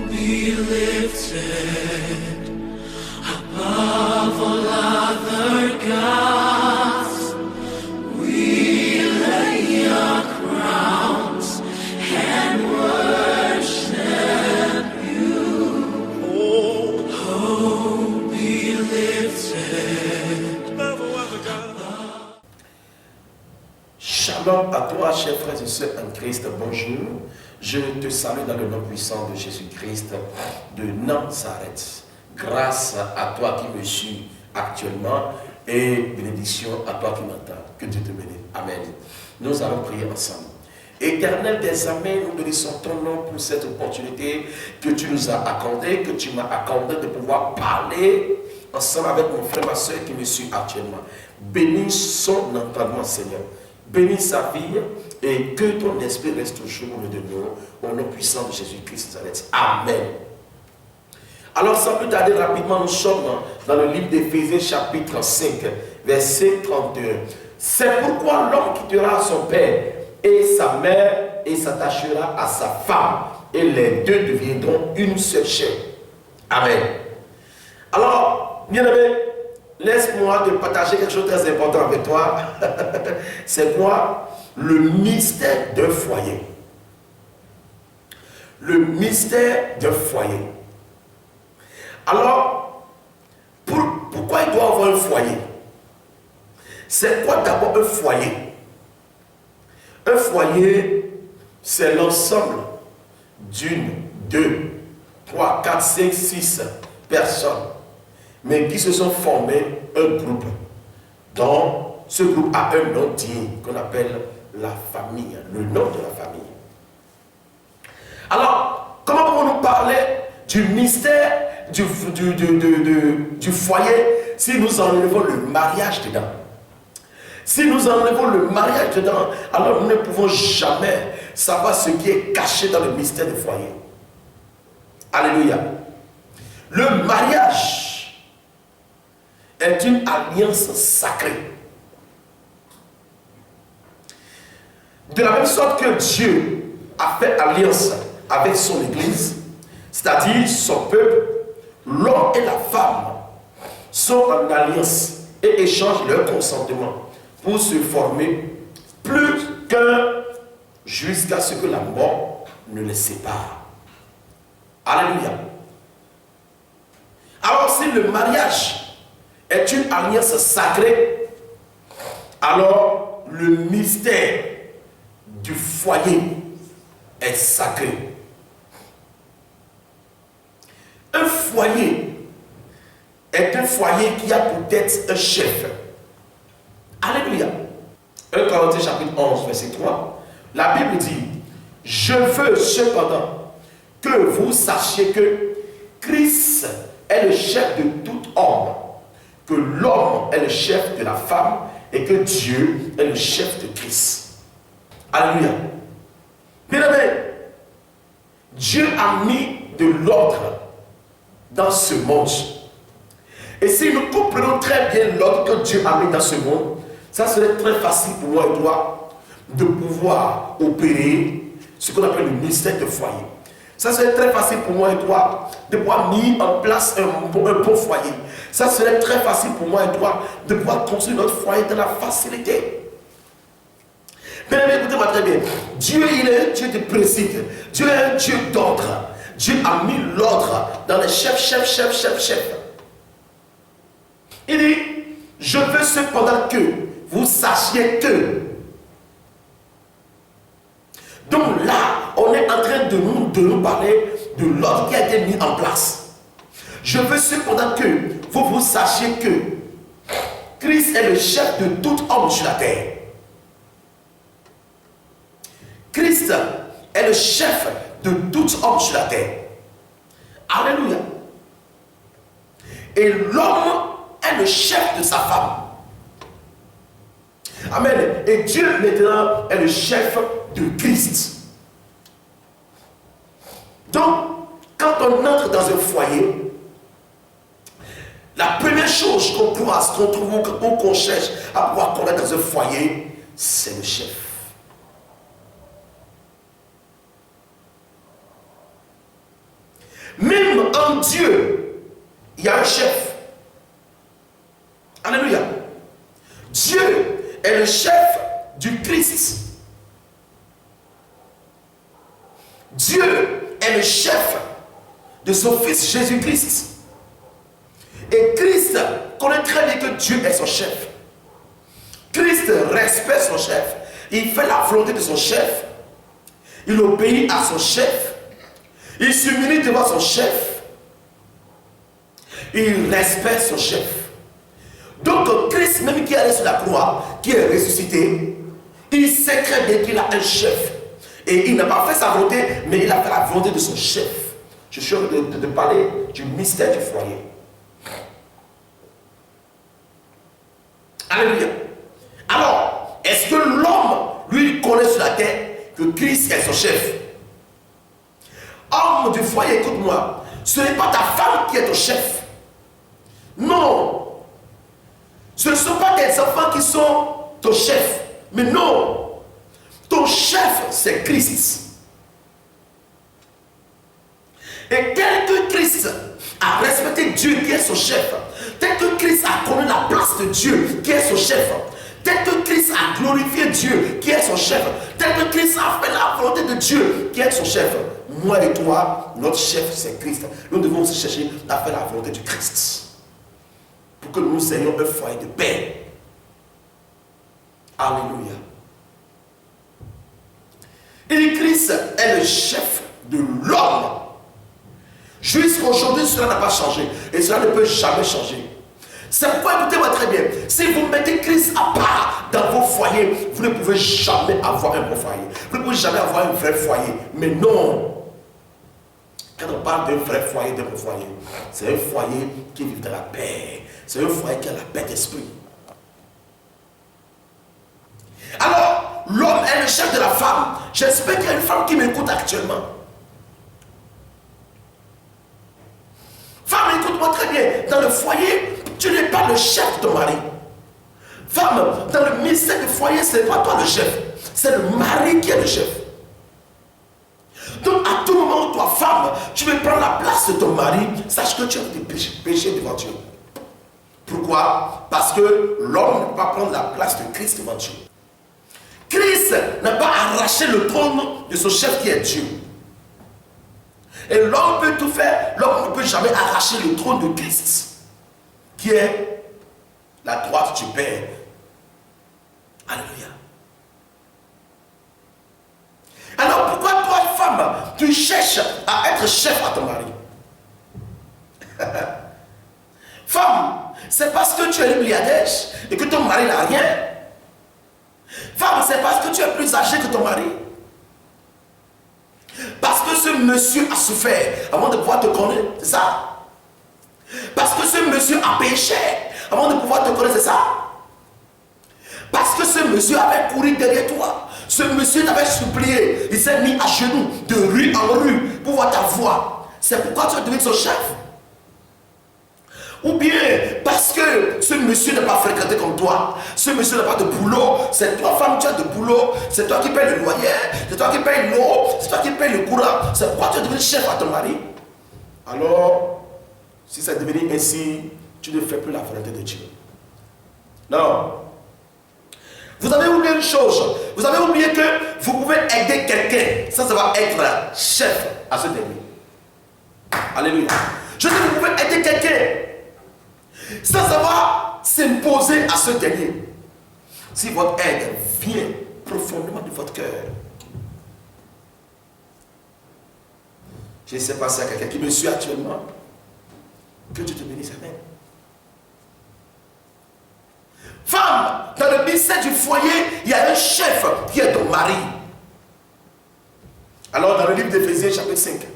be lifted above all other gods. We lay our crowns and worship you. Oh, be lifted above all other gods. Shalom à toi, chers frères et sœurs en Christ, bonjour. Je te salue dans le nom puissant de Jésus-Christ de Nazareth. Grâce à toi qui me suis actuellement et bénédiction à toi qui m'entends. Que Dieu te bénisse. Amen. Nous allons prier ensemble. Éternel des armées, nous bénissons ton nom pour cette opportunité que tu nous as accordée, que tu m'as accordé de pouvoir parler ensemble avec mon frère, ma soeur qui me suit actuellement. Bénis son entendement, Seigneur. Bénis sa vie et que ton esprit reste toujours au milieu de nous, au nom puissant de Jésus-Christ. Amen. Alors, sans plus tarder, rapidement, nous sommes dans le livre d'Éphésiens, chapitre 5, verset 32. C'est pourquoi l'homme quittera son père et sa mère et s'attachera à sa femme, et les deux deviendront une seule chair. Amen. Alors, bien aimé, laisse-moi te partager quelque chose de très important avec toi. C'est quoi? Le mystère d'un foyer. Le mystère d'un foyer. Alors, pourquoi il doit avoir un foyer? C'est quoi d'abord un foyer? Un foyer, c'est l'ensemble d'une, deux, trois, quatre, cinq, six personnes, mais qui se sont formés un groupe, dont ce groupe a un nom digne qu'on appelle la famille, le nom de la famille. Alors, comment pouvons-nous parler du mystère du foyer si nous enlevons le mariage dedans? Si nous enlevons le mariage dedans, alors nous ne pouvons jamais savoir ce qui est caché dans le mystère du foyer. Alléluia. Le mariage est une alliance sacrée. De la même sorte que Dieu a fait alliance avec son Église, c'est-à-dire son peuple, l'homme et la femme sont en alliance et échangent leur consentement pour se former plus qu'un jusqu'à ce que la mort ne les sépare. Alléluia. Alors si le mariage est une alliance sacrée, alors le mystère du foyer est sacré. Un foyer est un foyer qui a peut-être un chef. Alléluia. 1 Corinthiens chapitre 11, verset 3. La Bible dit: je veux cependant que vous sachiez que Christ est le chef de tout homme, que l'homme est le chef de la femme et que Dieu est le chef de Christ. Alléluia. Bien aimé, Dieu a mis de l'ordre dans ce monde. Et si nous comprenons très bien l'ordre que Dieu a mis dans ce monde, ça serait très facile pour moi et toi de pouvoir opérer ce qu'on appelle le mystère de foyer. Ça serait très facile pour moi et toi de pouvoir mettre en place un bon foyer. Ça serait très facile pour moi et toi de pouvoir construire notre foyer dans la facilité. Mais écoutez-moi très bien. Dieu, il est un Dieu de principe. Dieu est un Dieu d'ordre. Dieu a mis l'ordre dans les chefs. Il dit: je veux cependant que vous sachiez que. Donc là, on est en train de nous parler de l'ordre qui a été mis en place. Je veux cependant que vous sachiez que Christ est le chef de tout homme sur la terre. Christ est le chef de tout homme sur la terre. Alléluia. Et l'homme est le chef de sa femme. Amen. Et Dieu maintenant est le chef de Christ. Donc, quand on entre dans un foyer, la première chose qu'on trouve ou qu'on cherche à pouvoir connaître dans un foyer, c'est le chef. Dans Dieu, il y a un chef. Alléluia. Dieu est le chef du Christ. Dieu est le chef de son fils Jésus-Christ. Et Christ connaît très bien que Dieu est son chef. Christ respecte son chef. Il fait la volonté de son chef. Il obéit à son chef. Il s'humilie devant son chef. Il respecte son chef. Donc Christ, même qui est allé sur la croix, qui est ressuscité, il sait très bien qu'il a un chef. Et il n'a pas fait sa volonté, mais il a fait la volonté de son chef. Je suis en train de parler du mystère du foyer. Alléluia. Alors, est-ce que l'homme, lui, connaît sur la terre que Christ est son chef? Homme du foyer, écoute-moi, ce n'est pas ta femme qui est ton chef. Non. Ce ne sont pas tes enfants qui sont ton chef. Mais non. Ton chef, c'est Christ. Et tel que Christ a respecté Dieu qui est son chef, tel que Christ a connu la place de Dieu qui est son chef, tel que Christ a glorifié Dieu qui est son chef, tel que Christ a fait la volonté de Dieu qui est son chef, moi et toi, notre chef c'est Christ. Nous devons se chercher à faire la volonté du Christ pour que nous ayons un foyer de paix. Alléluia. Et Christ est le chef de l'homme. Jusqu'à aujourd'hui, cela n'a pas changé. Et cela ne peut jamais changer. C'est pourquoi, écoutez-moi très bien, si vous mettez Christ à part dans vos foyers, vous ne pouvez jamais avoir un bon foyer. Vous ne pouvez jamais avoir un vrai foyer. Mais non. Quand on parle d'un vrai foyer, d'un bon foyer, c'est un foyer qui vit dans la paix. C'est un foyer qui a la paix d'esprit. Alors, l'homme est le chef de la femme. J'espère qu'il y a une femme qui m'écoute actuellement. Femme, écoute-moi très bien. Dans le foyer, tu n'es pas le chef de ton mari. Femme, dans le ministère du foyer, ce n'est pas toi le chef. C'est le mari qui est le chef. Donc, à tout moment, toi, femme, tu veux prendre la place de ton mari, sache que tu as des péchés devant Dieu. Pourquoi? Parce que l'homme ne peut pas prendre la place de Christ devant Dieu. Christ n'a pas arraché le trône de son chef qui est Dieu. Et l'homme peut tout faire, l'homme ne peut jamais arracher le trône de Christ, qui est la droite du Père. Alléluia. Alors pourquoi toi, femme, tu cherches à être chef à ton mari? Femme, c'est parce que tu es milliardaire et que ton mari n'a rien. Femme, c'est parce que tu es plus âgé que ton mari. Parce que ce monsieur a souffert avant de pouvoir te connaître, c'est ça? Parce que ce monsieur a péché avant de pouvoir te connaître, c'est ça? Parce que ce monsieur avait couru derrière toi. Ce monsieur t'avait supplié. Il s'est mis à genoux de rue en rue pour voir ta voix. C'est pourquoi tu es devenu son chef. Ou bien parce que ce monsieur n'a pas fréquenté comme toi. Ce monsieur n'a pas de boulot. C'est toi, femme, tu as de boulot. C'est toi qui payes le loyer. C'est toi qui payes l'eau. C'est toi qui payes le courant. C'est pourquoi tu es devenu chef à ton mari. Alors, si c'est devenu ainsi, tu ne fais plus la volonté de Dieu. Non. Vous avez oublié une chose. Vous avez oublié que vous pouvez aider quelqu'un. Ça va être chef à ce dernier. Alléluia. Je dis que vous pouvez aider quelqu'un. Ça va s'imposer à ce dernier. Si votre aide vient profondément de votre cœur. Je ne sais pas si il y a quelqu'un qui me suit actuellement. Que Dieu te bénisse, amen. Femme, dans le ministère du foyer, il y a un chef qui est ton mari. Alors dans le livre d'Éphésiens chapitre 5,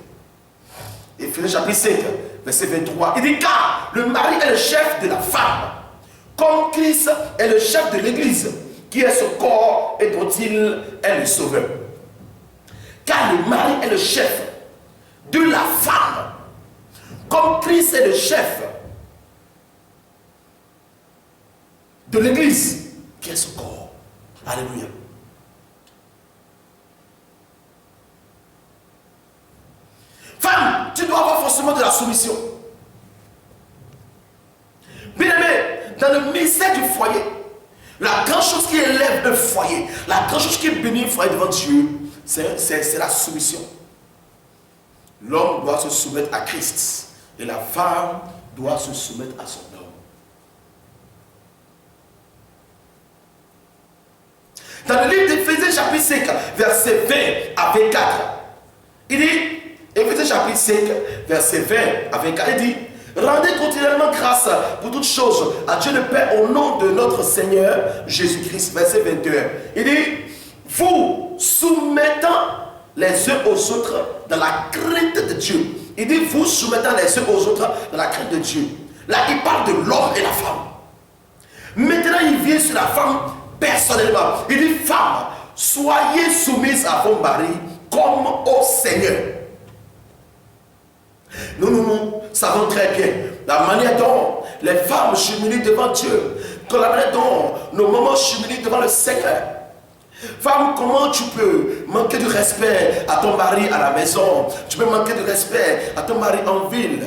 Éphésiens chapitre 5, verset 23, il dit car le mari est le chef de la femme, comme Christ est le chef de l'église, qui est son corps et dont il est le sauveur. Car le mari est le chef de la femme, comme Christ est le chef de l'église, qui est son corps. Alléluia. Femme, tu dois avoir forcément commencement de la soumission. Bien aimé, dans le ministère du foyer, la grande chose qui élève un foyer, la grande chose qui bénit un foyer devant Dieu, c'est la soumission. L'homme doit se soumettre à Christ et la femme doit se soumettre à son homme. Dans le livre d'Éphésiens chapitre 5, verset 20 à 24, il dit, Éphésiens chapitre 5, verset 20 à 24, il dit, rendez continuellement grâce pour toutes choses à Dieu le Père au nom de notre Seigneur Jésus-Christ. Verset 21. Il dit, vous soumettant les uns aux autres dans la crainte de Dieu. Il dit, vous soumettant les uns aux autres dans la crainte de Dieu. Là, il parle de l'homme et la femme. Maintenant, il vient sur la femme personnellement. Il dit, femme, soyez soumises à vos maris comme au Seigneur. Nous savons très bien la manière dont les femmes cheminent devant Dieu, la manière dont nos mamans cheminent devant le Seigneur. Femme, comment tu peux manquer de respect à ton mari à la maison? Tu peux manquer de respect à ton mari en ville,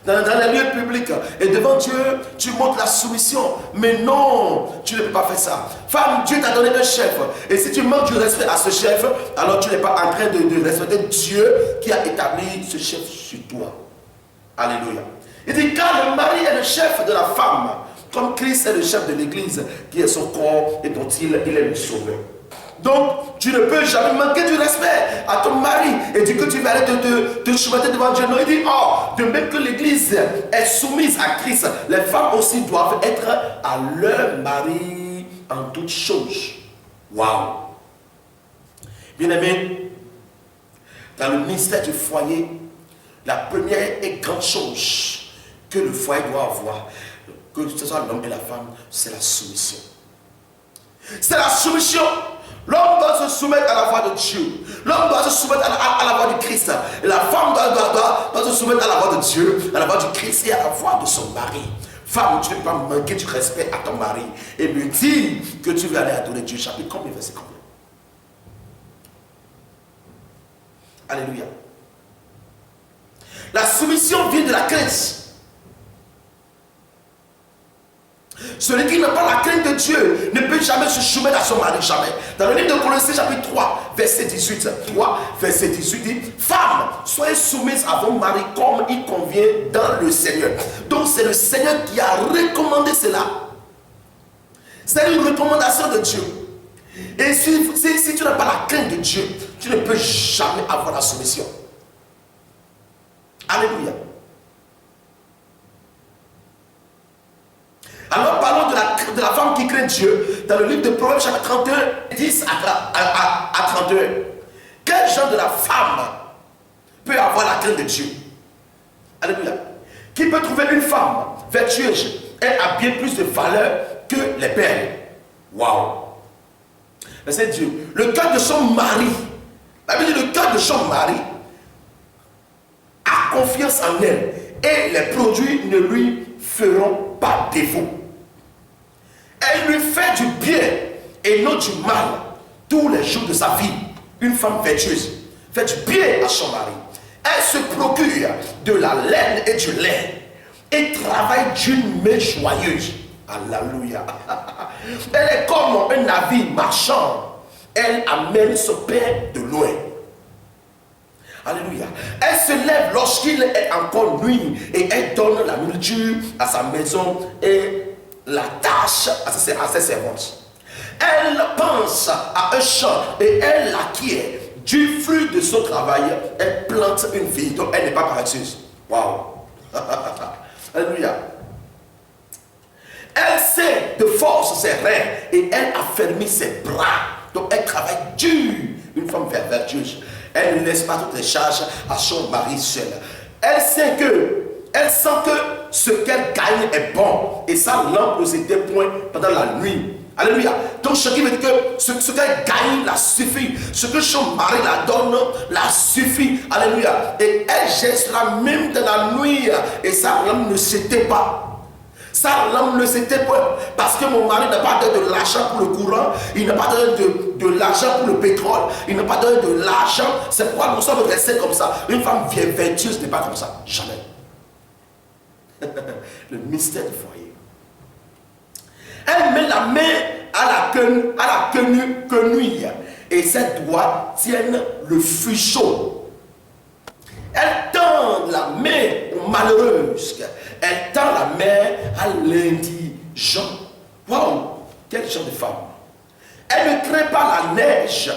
dans les lieux publics, et devant Dieu, tu montres la soumission. Mais non, tu ne peux pas faire ça. Femme, Dieu t'a donné un chef. Et si tu manques du respect à ce chef, alors tu n'es pas en train de respecter Dieu qui a établi ce chef sur toi. Alléluia. Il dit, car le mari est le chef de la femme, comme Christ est le chef de l'église, qui est son corps et dont il est le sauveur. Donc, tu ne peux jamais manquer du respect à ton mari et dire que tu vas aller te soumettre devant Dieu. Non, il dit, oh, de même que l'église est soumise à Christ, les femmes aussi doivent être à leur mari en toutes choses. Waouh! Bien-aimés, dans le ministère du foyer, la première et grande chose que le foyer doit avoir, que ce soit l'homme et la femme, c'est la soumission. C'est la soumission. L'homme doit se soumettre à la voix de Dieu. L'homme doit se soumettre à la voix de Christ. Et la femme doit se soumettre à la voix de Dieu, à la voix du Christ et à la voix de son mari. Femme, tu ne peux pas manquer du respect à ton mari et me dire que tu veux aller adorer Dieu. Chapitre combien, verset combien? Alléluia. La soumission vient de la crainte. Celui qui n'a pas la crainte de Dieu ne peut jamais se soumettre à son mari, jamais. Dans le livre de Colossiens chapitre 3, verset 18, 3, verset 18 dit, femmes, soyez soumises à vos maris comme il convient dans le Seigneur. Donc c'est le Seigneur qui a recommandé cela. C'est une recommandation de Dieu. Et si tu n'as pas la crainte de Dieu, tu ne peux jamais avoir la soumission. Alléluia. Alors parlons de la femme qui craint Dieu dans le livre de Proverbes chapitre 31, 10 à 31. Quel genre de la femme peut avoir la crainte de Dieu? Alléluia. Qui peut trouver une femme vertueuse? Elle a bien plus de valeur que les perles. Waouh! C'est Dieu. Le cœur de son mari, la Bible dit le cœur de son mari a confiance en elle et les produits ne lui feront pas défaut. Elle lui fait du bien et non du mal tous les jours de sa vie. Une femme vertueuse fait du bien à son mari. Elle se procure de la laine et du lait et travaille d'une main joyeuse. Alléluia. Elle est comme un navire marchand. Elle amène son pain de loin. Alléluia. Elle se lève lorsqu'il est encore nuit et elle donne la nourriture à sa maison et la tâche à ses servantes. Elle pense à un champ et elle l'acquiert. Du fruit de son travail, elle plante une vie. Donc elle n'est pas paresseuse. Waouh. Alléluia. Elle sait de force ses reins et elle affermit ses bras. Donc elle travaille dur. Une femme vertueuse. Elle ne laisse pas toutes les charges à son mari seul. Elle sent que ce qu'elle gagne est bon. Et sa lampe ne s'éteint point pendant la nuit. Alléluia. Donc ce qui veut dire que ce qu'elle gagne la suffit. Ce que son mari la donne la suffit. Alléluia. Et elle gère cela même dans la nuit. Et sa lampe ne s'éteint pas. Sa langue ne s'était pas, parce que mon mari n'a pas donné de l'argent pour le courant, il n'a pas donné de l'argent pour le pétrole, il n'a pas donné de l'argent. C'est pourquoi nous sommes restés comme ça. Une femme vertueuse n'est pas comme ça, jamais. Le mystère du foyer. Elle met la main à la quenouille et ses doigts tiennent le fuseau. Elle tend la main aux malheureuses. Elle tend la main à l'indigent. Waouh, quel genre de femme. Elle ne craint pas la neige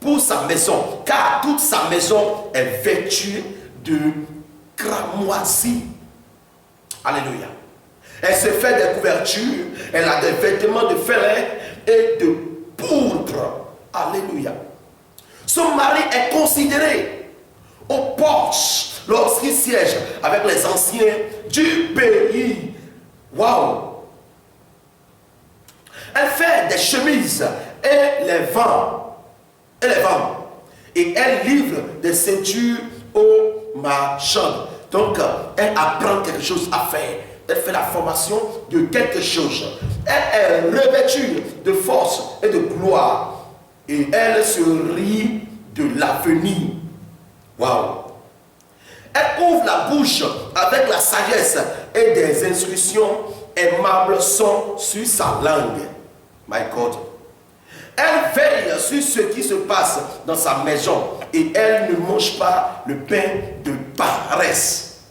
pour sa maison, car toute sa maison est vêtue de cramoisie. Alléluia. Elle se fait des couvertures, elle a des vêtements de fer et de poudre. Alléluia. Son mari est considéré au porche lorsqu'il siège avec les anciens du pays. Waouh! Elle fait des chemises et les vend. Et elle livre des ceintures aux marchands. Donc, elle apprend quelque chose à faire. Elle fait la formation de quelque chose. Elle est revêtue de force et de gloire. Et elle se rit de l'avenir. Waouh! Elle ouvre la bouche avec la sagesse et des instructions aimables sont sur sa langue. My God. Elle veille sur ce qui se passe dans sa maison et elle ne mange pas le pain de paresse.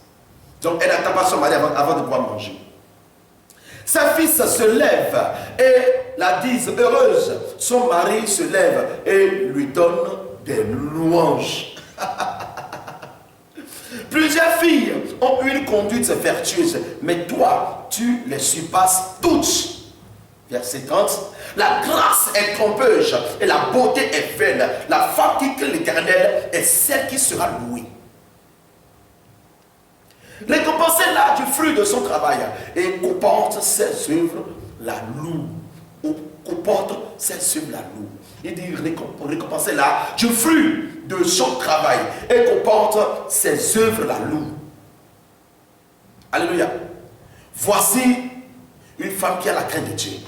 Donc elle n'attend pas son mari avant de pouvoir manger. Sa fils se lève et la disent heureuse. Son mari se lève et lui donne des louanges. Plusieurs filles ont une conduite vertueuse, mais toi, tu les surpasses toutes. Verset 30. La grâce est trompeuse et la beauté est vaine. La femme qui craint l'Éternel est celle qui sera louée. Récompensez là du fruit de son travail et comporte ses œuvres la loue. Comporte ses œuvres la loue. Il dit récompensez là du fruit de son travail et comporte ses œuvres la loue. Alléluia. Voici une femme qui a la crainte de Dieu.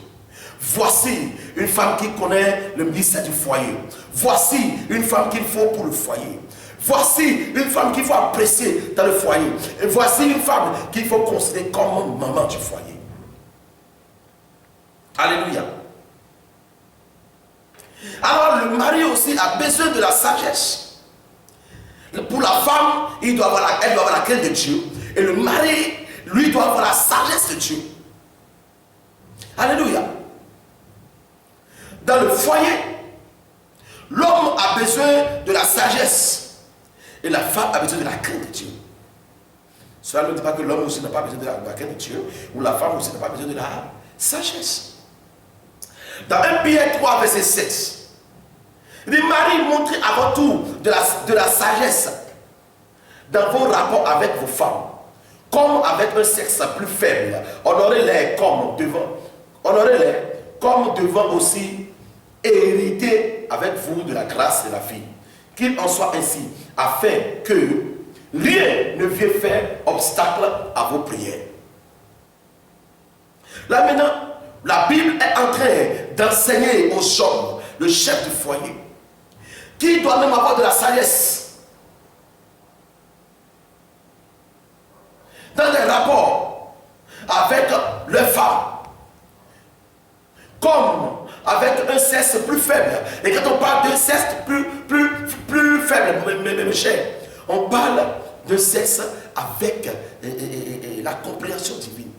Voici une femme qui connaît le mystère du foyer. Voici une femme qu'il faut pour le foyer. Voici une femme qu'il faut apprécier dans le foyer. Et voici une femme qu'il faut considérer comme maman du foyer. Alléluia. Alors le mari aussi a besoin de la sagesse. Pour la femme, elle doit avoir la crainte de Dieu. Et le mari, lui, doit avoir la sagesse de Dieu. Alléluia. Dans le foyer, l'homme a besoin de la sagesse et la femme a besoin de la crainte de Dieu. Cela ne dit pas que l'homme aussi n'a pas besoin de la crainte de Dieu ou la femme aussi n'a pas besoin de la sagesse. Dans 1 Pierre 3, verset 7, il dit Marie, montrez avant tout de la sagesse dans vos rapports avec vos femmes, comme avec un sexe plus faible. Honorez-les comme devant aussi hériter avec vous de la grâce de la vie. Qu'il en soit ainsi, afin que rien ne vienne faire obstacle à vos prières. Là maintenant, la Bible est en train d'enseigner aux hommes, le chef du foyer, qui doit même avoir de la sagesse dans des rapports avec leurs femmes, comme avec un sexe plus faible. Et quand on parle d'un sexe plus faible, mes chers, on parle d'un sexe avec la compréhension divine.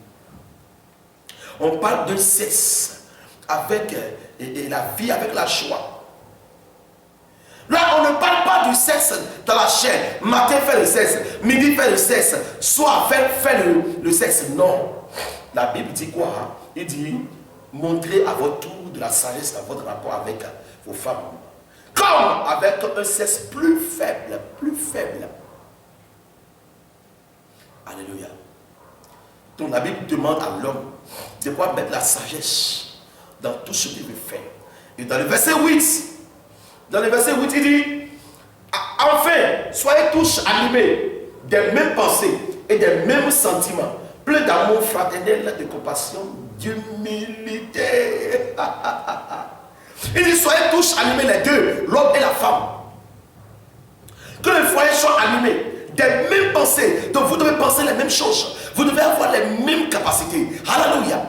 On parle d'un sexe avec la vie, avec la joie. Là, on ne parle pas du sexe dans la chair. Matin fait le sexe, midi fait le sexe, soir fait le sexe. Non. La Bible dit quoi? Il dit montrez à votre tour de la sagesse dans votre rapport avec vos femmes. Comme avec un sexe plus faible, Alléluia. Donc la Bible demande à l'homme de pouvoir mettre la sagesse dans tout ce qu'il veut faire. Et dans le verset 8, il dit enfin, soyez tous animés des mêmes pensées et des mêmes sentiments. plein d'amour fraternel, de compassion, d'humilité. Il dit, soyez tous animés les deux, l'homme et la femme. Que le foyer soit animé des mêmes pensées. Donc vous devez penser les mêmes choses. Vous devez avoir les mêmes capacités. Alléluia.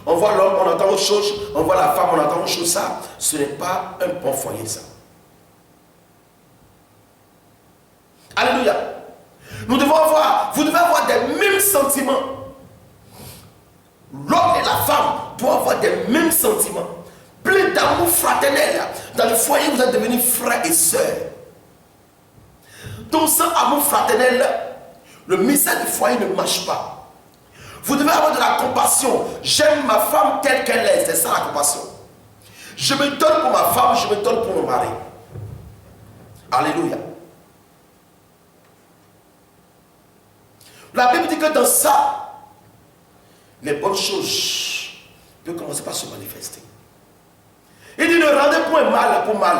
On voit l'homme, on entend autre chose. On voit la femme, on entend autre chose. Ça, ce n'est pas un bon foyer, ça. Alléluia. Nous devons avoir, vous devez avoir des mêmes sentiments. L'homme et la femme doivent avoir des mêmes sentiments. Plein d'amour fraternel. Dans le foyer, vous êtes devenus frères et sœurs. Donc sans amour fraternel, le mystère du foyer ne marche pas. Vous devez avoir de la compassion. J'aime ma femme telle qu'elle est. C'est ça la compassion. Je me donne pour ma femme, je me donne pour mon mari. Alléluia. La Bible dit que dans ça, les bonnes choses peuvent commencer par se manifester. Il dit ne rendez point mal pour mal,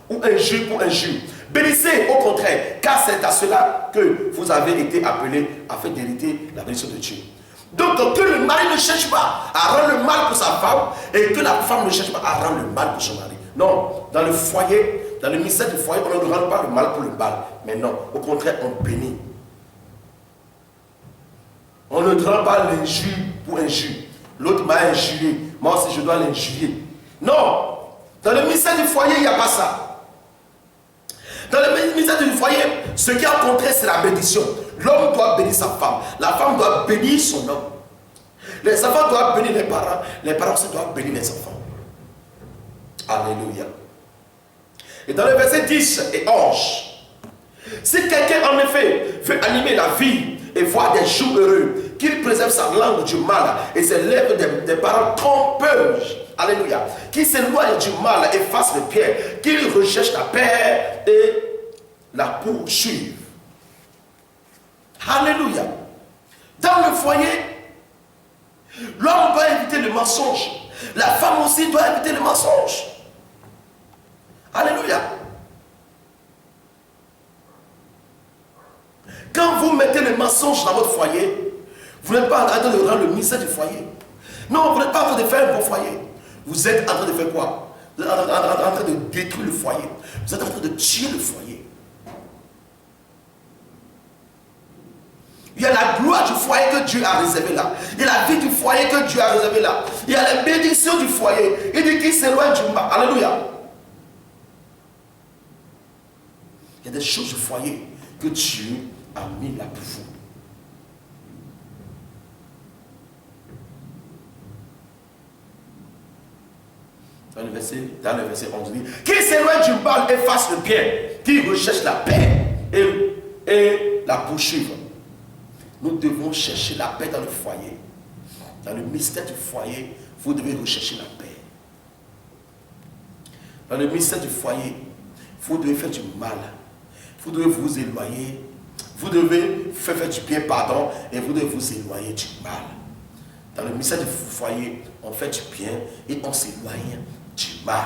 ou injure pour injure. Bénissez au contraire, car c'est à cela que vous avez été appelés afin d'hériter la bénédiction de Dieu. Donc que le mari ne cherche pas à rendre le mal pour sa femme et que la femme ne cherche pas à rendre le mal pour son mari. Non, dans le foyer, dans le mystère du foyer, on ne rend pas le mal pour le mal. Mais non, au contraire, on bénit. On ne rend pas l'injure pour injure. L'autre m'a injuré, moi aussi je dois l'injurier. Non, dans le mystère du foyer, il n'y a pas ça. Dans le mystère du foyer, ce qui est au contraire, c'est la bénédiction. L'homme doit bénir sa femme. La femme doit bénir son homme. Les enfants doivent bénir les parents aussi doivent bénir les enfants. Alléluia. Et dans le verset 10 et 11, si quelqu'un en effet veut animer la vie et voir des jours heureux, qu'il préserve sa langue du mal et ses lèvres des paroles trompeuses. Alléluia. Qu'il s'éloigne du mal et fasse le bien, qu'il recherche la paix et la poursuive. Alléluia. Dans le foyer, l'homme doit éviter le mensonge. La femme aussi doit éviter le mensonge. Alléluia. Quand vous mettez le mensonge dans votre foyer, vous n'êtes pas en train de rendre le mystère du foyer. Non, vous n'êtes pas en train de faire un bon foyer. Vous êtes en train de faire quoi? Vous êtes en train de détruire le foyer. Vous êtes en train de tuer le foyer. Il y a la gloire du foyer que Dieu a réservé là. Il y a la vie du foyer que Dieu a réservé là. Il y a la bénédiction du foyer. Il dit qu'il s'éloigne du mal. Alléluia. Il y a des choses du foyer que Dieu a mis là pour vous. Dans le verset 11, il dit qu'il s'éloigne du mal et fasse le bien, qu'il recherche la paix et la poursuive. Nous devons chercher la paix dans le foyer. Dans le mystère du foyer, vous devez rechercher la paix. Dans le mystère du foyer, vous devez faire du mal. Vous devez vous éloigner. Vous devez faire du bien, pardon, et vous devez vous éloigner du mal. Dans le mystère du foyer, on fait du bien et on s'éloigne du mal.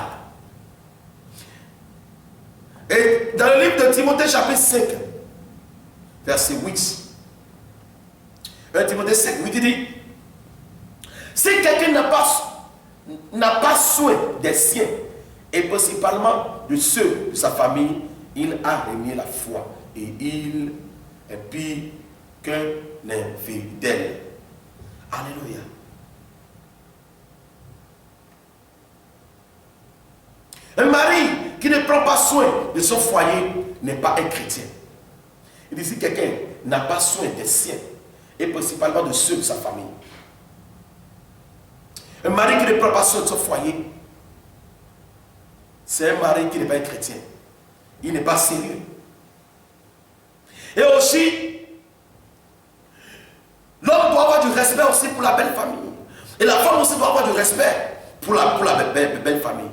Et dans le livre de Timothée, chapitre 5, verset 8, 1 Timothée 5, 8, il dit, si quelqu'un n'a pas soin des siens, et principalement de ceux de sa famille, il a renié la foi et il est pire qu'un infidèle. Alléluia. Un mari qui ne prend pas soin de son foyer n'est pas un chrétien. Il dit si quelqu'un n'a pas soin des siens, et principalement de ceux de sa famille. Un mari qui ne prend pas soin de son foyer, c'est un mari qui n'est pas un chrétien. Il n'est pas sérieux. Et aussi, l'homme doit avoir du respect aussi pour la belle famille. Et la femme aussi doit avoir du respect pour la belle famille.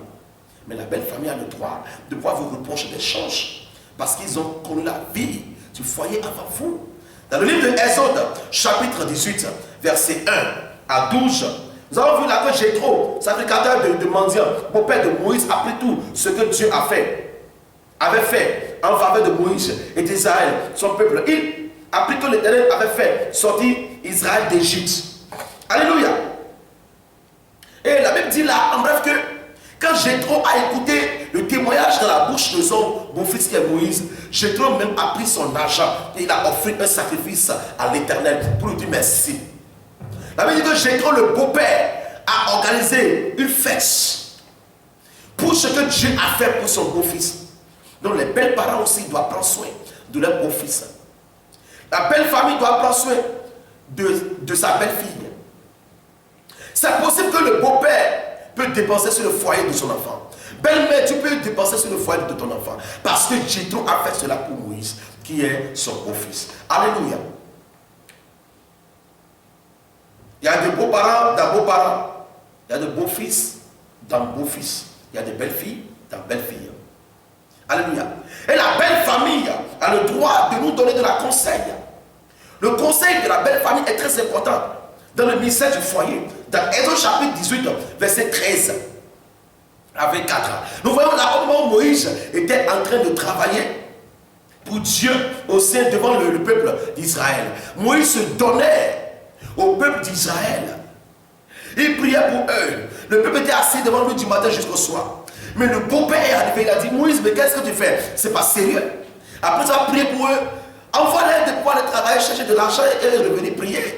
Mais la belle famille a le droit de pouvoir vous reprocher des choses. Parce qu'ils ont connu la vie du foyer avant vous. Dans le livre de Exode, chapitre 18, verset 1 à 12, nous avons vu là que Jéthro, sacrificateur de mendiants, beau-père de Moïse, après tout ce que Dieu avait fait en faveur de Moïse et d'Israël, son peuple. apprit que l'Éternel avait fait sortir Israël d'Égypte. Alléluia. Et la Bible dit là, en bref, que quand Jéthro a écouté le témoignage dans la bouche de son beau-fils qui est Moïse, Jéthro même a pris son argent et il a offert un sacrifice à l'Éternel pour lui dire merci. La Bible dit que Jéthro, le beau-père, a organisé une fête pour ce que Dieu a fait pour son beau-fils. Donc les belles parents aussi doivent prendre soin de leur beau-fils. La belle famille doit prendre soin de sa belle-fille. C'est possible que le beau-père peut dépenser sur le foyer de son enfant. Belle-mère, tu peux dépenser sur le foyer de ton enfant. Parce que Jéthro a fait cela pour Moïse, qui est son beau-fils. Alléluia. Il y a de beaux-parents dans beaux-parents. Il y a de beaux-fils dans beaux-fils. Il y a de belles-filles dans belles-filles. Alléluia. Et la belle famille a le droit de nous donner de la conseil. Le conseil de la belle famille est très important dans le ministère du foyer. Dans Exode chapitre 18, verset 13 à 24. Nous voyons là au moment où Moïse était en train de travailler pour Dieu au sein devant le peuple d'Israël. Moïse se donnait au peuple d'Israël. Il priait pour eux. Le peuple était assis devant lui du matin jusqu'au soir. Mais le beau-père est arrivé, il a dit, Moïse, mais qu'est-ce que tu fais? C'est pas sérieux. Après ça, prier pour eux. Envoie-les de pouvoir aller travailler, chercher de l'argent et revenir prier.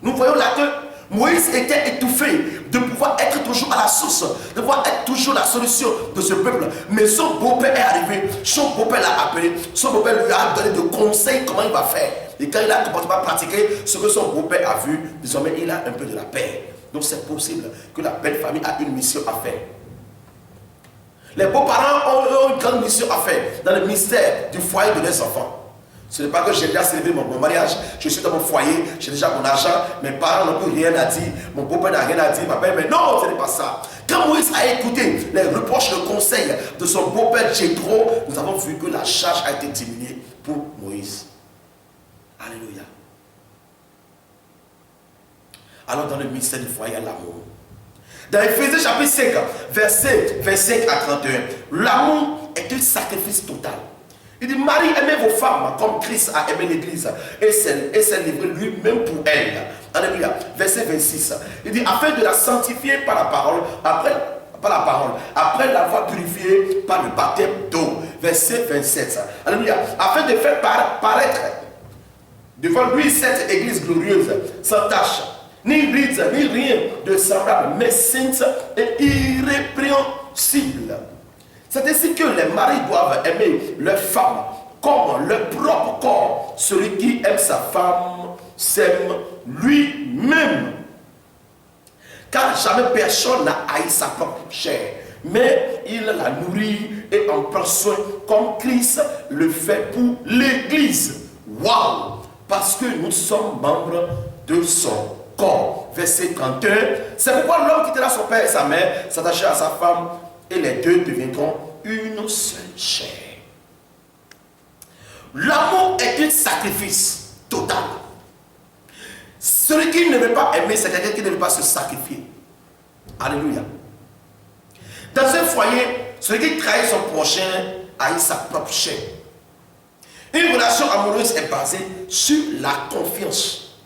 Nous voyons là que Moïse était étouffé de pouvoir être toujours à la source, de pouvoir être toujours la solution de ce peuple. Mais son beau-père est arrivé, son beau-père l'a appelé, son beau-père lui a donné de conseils comment il va faire. Et quand il a commencé à pratiquer ce que son beau-père a vu, désormais il a un peu de la paix. Donc c'est possible que la belle famille a une mission à faire. Les beaux-parents ont une grande mission à faire dans le mystère du foyer de leurs enfants. Ce n'est pas que j'ai déjà célébré mon mariage, je suis dans mon foyer, j'ai déjà mon argent, mes parents n'ont plus rien à dire, mon beau-père n'a rien à dire, ma belle, mais non, ce n'est pas ça. Quand Moïse a écouté les reproches, le conseil de son beau-père Jéthro, nous avons vu que la charge a été diminuée pour Moïse. Alléluia. Alors dans le mystère du foyer, l'amour. Dans Éphésiens chapitre 5, verset 25 à 31, l'amour est un sacrifice total. Il dit, Marie, aimez vos femmes comme Christ a aimé l'église et s'est livré lui-même pour elle. Alléluia. Verset 26. Il dit, afin de la sanctifier par la parole, après l'avoir purifiée par le baptême d'eau. Verset 27. Alléluia. Afin de faire paraître devant lui cette église glorieuse, sans tache, ni ride, ni rien de semblable, mais sainte et irrépréhensible. C'est ainsi que les maris doivent aimer leur femme comme leur propre corps. Celui qui aime sa femme s'aime lui-même. Car jamais personne n'a haï sa propre chair, mais il la nourrit et en prend soin comme Christ le fait pour l'Église. Waouh! Parce que nous sommes membres de son corps. Verset 31. C'est pourquoi l'homme quittera son père et sa mère, s'attachera à sa femme, et les deux deviendront une seule chair. L'amour est un sacrifice total. Celui qui ne veut pas aimer, c'est quelqu'un qui ne veut pas se sacrifier. Alléluia. Dans un foyer, celui qui trahit son prochain haït sa propre chair. Une relation amoureuse est basée sur la confiance.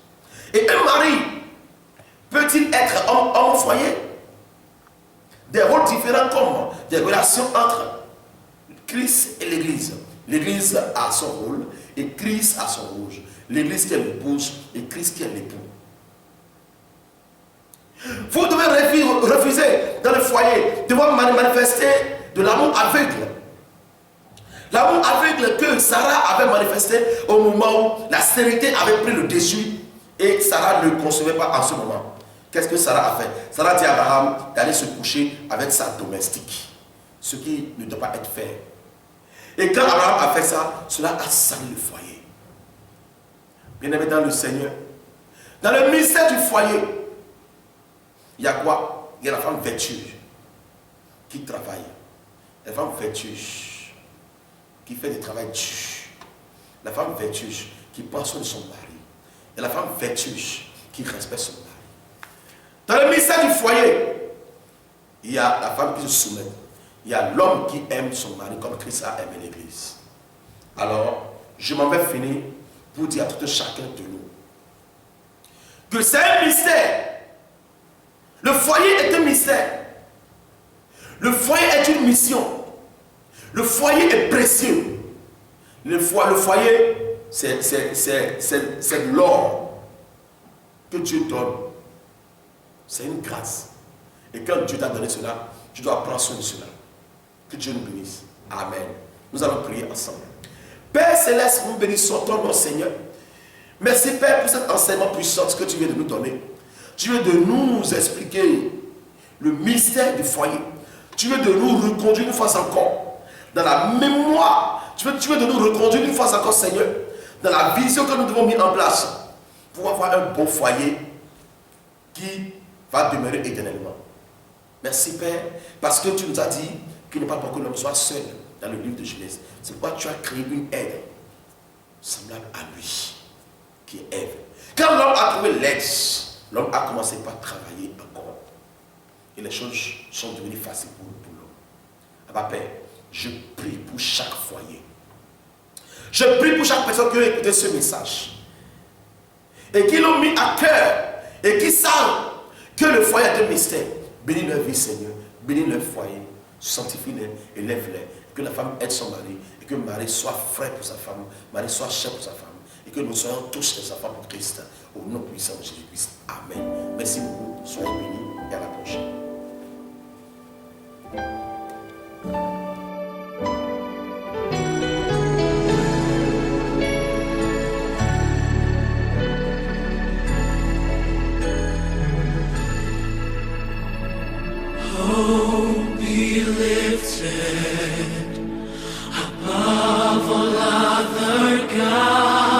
Et un mari peut-il être homme au foyer? Des rôles différents comme des relations entre Christ et l'Église. L'Église a son rôle et Christ a son rôle. L'Église qui est l'épouse et Christ qui est l'époux. Vous devez refuser dans le foyer de manifester de l'amour aveugle. L'amour aveugle que Sarah avait manifesté au moment où la stérilité avait pris le dessus et Sarah ne concevait pas en ce moment. Qu'est-ce que Sarah a fait? Sarah dit à Abraham d'aller se coucher avec sa domestique. Ce qui ne doit pas être fait. Et quand Abraham a fait ça, cela a sali le foyer. Bien-aimé dans le Seigneur, dans le ministère du foyer, il y a quoi? Il y a la femme vêtue qui travaille. La femme vêtue qui fait du travail dur. La femme vêtue qui prend soin de son mari. Et la femme vêtue qui respecte son mari. Dans le ministère du foyer, il y a la femme qui se soumet. Il y a l'homme qui aime son mari comme Christ a aimé l'Église. Alors, je m'en vais finir pour dire à tout un chacun de nous que c'est un mystère. Le foyer est un mystère. Le foyer est une mission. Le foyer est précieux. Le foyer, c'est l'or que Dieu donne. C'est une grâce. Et quand Dieu t'a donné cela, tu dois prendre soin de cela. Que Dieu nous bénisse. Amen. Nous allons prier ensemble. Père Céleste, nous bénissons ton nom, Seigneur. Merci, Père, pour cet enseignement puissant que tu viens de nous donner. Tu viens de nous expliquer le mystère du foyer. Tu viens de nous reconduire une fois encore dans la mémoire. Tu viens de nous reconduire une fois encore, Seigneur, dans la vision que nous devons mettre en place pour avoir un bon foyer qui va demeurer éternellement. Merci, Père, parce que tu nous as dit qu'il n'est pas pour que l'homme soit seul dans le livre de Genèse. C'est pourquoi tu as créé une aide semblable à lui, qui est Ève. Quand l'homme a trouvé l'aide, l'homme a commencé par travailler encore. Et les choses sont devenues faciles pour l'homme. Ah, Père, je prie pour chaque foyer. Je prie pour chaque personne qui a écouté ce message. Et qui l'ont mis à cœur. Et qui savent que le foyer est un mystère. Bénis leur vie, Seigneur. Bénis leur foyer. Sanctifie-les, élève-les. Que la femme aide son mari. Et que le mari soit frère pour sa femme. Le mari soit chef pour sa femme. Et que nous soyons tous des enfants pour Christ. Au nom puissant de Jésus-Christ. Amen. Merci beaucoup. Soyez bénis et à la prochaine. Oh, be lifted above all other gods.